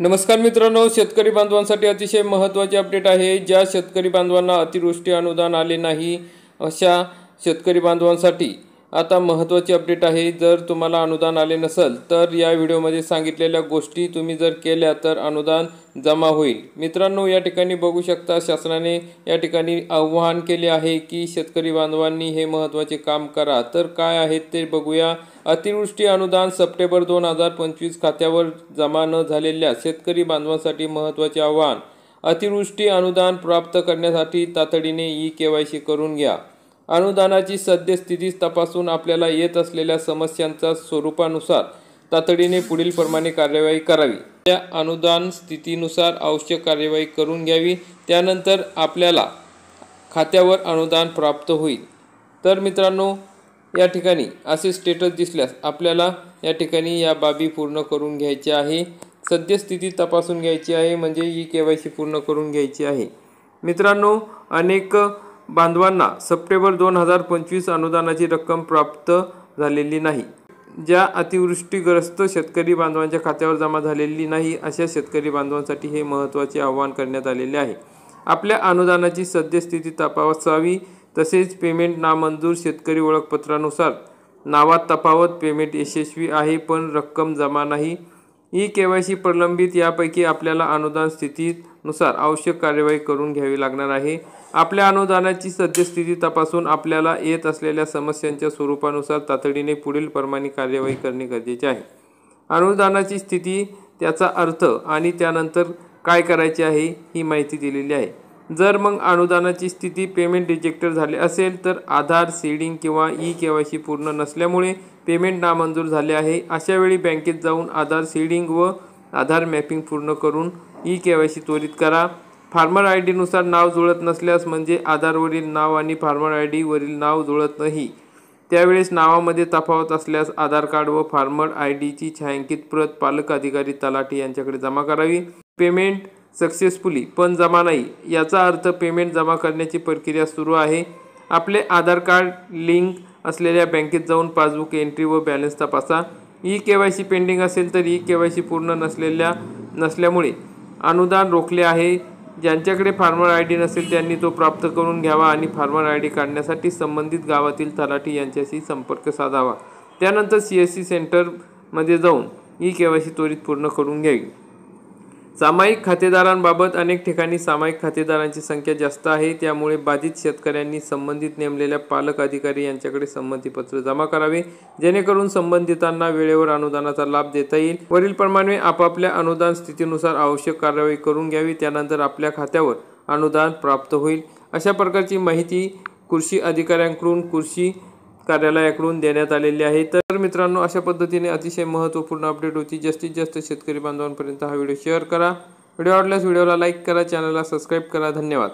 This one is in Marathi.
नमस्कार मित्रांनो, शेतकरी बांधवांसाठी अतिशय महत्त्वाचे अपडेट आहे। ज्या शेतकरी बांधवांना अतिवृष्टी अनुदान आले नाही अशा शेतकरी बांधवांसाठी आता महत्त्वाचे अपडेट आहे। जर तुम्हाला अनुदान आले नसेल तर या व्हिडिओमध्ये सांगितलेल्या गोष्टी तुम्ही जर केल्या तर अनुदान जमा होईल। मित्रांनो, या ठिकाणी बघू शकता शासनाने या ठिकाणी आवाहन केले आहे की शेतकरी बांधवांनी हे महत्त्वाचे काम करा। तर काय आहे ते बघूया। अतिवृष्टी अनुदान सप्टेंबर 2025 खात्यावर जमा न झालेल्या शेतकरी बांधवांसाठी महत्त्वाचे आवाहन। अतिवृष्टी अनुदान प्राप्त करण्यासाठी तातडीने ई-केवायसी करून घ्या। अनुदानाची सद्यस्थिती तपासून आपल्याला येत असलेल्या समस्यांच्या स्वरूपानुसार तातडीने पुढील प्रमाणे कार्यवाही करावी। त्या अनुदान स्थितीनुसार आवश्यक कार्यवाही करून घ्यावी, त्यानंतर आपल्याला खात्यावर अनुदान प्राप्त होईल। तर मित्रांनो, या ठिकाणी असे स्टेटस दिसल्यास आपल्याला या ठिकाणी या बाबी पूर्ण करून घ्यायची आहे। सद्यस्थिती तपासून घ्यायची आहे, म्हणजे ई-केवायसी पूर्ण करून घ्यायची आहे। मित्रांनो, अनेक बांधवांना सप्टेंबर 2025 अनुदानाची रक्कम प्राप्त झालेली नाही। ज्या अतिवृष्टीग्रस्त शेतकरी बांधवांच्या खात्यावर जमा झालेली नाही अशा शेतकरी बांधवांसाठी हे महत्त्वाचे आवाहन करण्यात आलेले आहे। आपल्या अनुदानाची सद्यस्थिती तपासावी, तसेच पेमेंट नामंजूर शेतकरी ओळखपत्रानुसार नावात तफावत, पेमेंट यशस्वी आहे पण रक्कम जमा नाही, ई-केवायसी प्रलंबित यापैकी आपल्याला अनुदान स्थितीनुसार आवश्यक कार्यवाही करून घ्यावी लागणार आहे। आपल्या अनुदानाची सद्यस्थिती तपासून आपल्याला येत असलेल्या समस्यांच्या स्वरूपानुसार तातडीने पुढील प्रमाणे कार्यवाही करणे गरजेचे आहे। अनुदानाची स्थिती, त्याचा अर्थ आणि त्यानंतर काय करायचे आहे ही माहिती दिलेली आहे। जर मग अनुदानाची स्थिती पेमेंट रिजेक्टेड झाले असेल तर आधार सीडिंग किंवा ई-केवायसी पूर्ण नसल्यामुळे पेमेंट नामंजूर झाले आहे, अशा वेळी बँकेत जाऊन आधार सीडिंग व आधार मॅपिंग पूर्ण करून ई-केवायसी त्वरित करा। फार्मर आय डीनुसार नाव जुळत नसल्यास, म्हणजे आधारवरील नाव आणि फार्मर आय डीवरील नाव जुळत नाही, त्यावेळेस नावामध्ये तफावत असल्यास आधार कार्ड व फार्मर आय डीची छायांकित प्रत पालक अधिकारी तलाठी यांच्याकडे जमा करावी। पेमेंट सक्सेसफुली पण जमा नाही, याचा अर्थ पेमेंट जमा करण्याची प्रक्रिया सुरू आहे। आपले आधार कार्ड लिंक असलेल्या बँकेत जाऊन पासबुक एंट्री व बॅलन्स तपासा। ई-केवायसी पेंडिंग असेल तर ई-केवायसी पूर्ण नसल्यामुळे अनुदान रोखले आहे। ज्यांच्याकडे फार्मर आय डी नसेल त्यांनी तो प्राप्त करून घ्यावा आणि फार्मर आय डी काढण्यासाठी संबंधित गावातील तलाठी यांच्याशी संपर्क साधावा। त्यानंतर CSC सेंटरमध्ये जाऊन ई-केवायसी त्वरित पूर्ण करून घ्यावी। सामायिक खातेदारांबाबत अनेक ठिकाणी सामायिक खातेदारांची संख्या जास्त आहे, त्यामुळे बाधित शेतकऱ्यांनी संबंधित नेमलेल्या पालक अधिकारी यांच्याकडे संमतीपत्र जमा करावे, जेणेकरून संबंधितांना वेळेवर अनुदानाचा लाभ देता येईल। वरीलप्रमाणे आपापल्या अनुदान स्थितीनुसार आवश्यक कार्यवाही करून घ्यावी, त्यानंतर आपल्या खात्यावर अनुदान प्राप्त होईल। अशा प्रकारची माहिती कृषी अधिकाऱ्यांकडून कृषी कार्यालयाकडून देण्यात आलेली आहे। तर मित्रांनो, अशा पद्धतीने अतिशय महत्त्वपूर्ण अपडेट होती। जास्तीत जास्त शेतकरी बांधवांपर्यंत हा व्हिडिओ शेअर करा। व्हिडिओ आवडल्यास व्हिडिओला लाईक करा, चॅनलला सबस्क्राईब करा। धन्यवाद।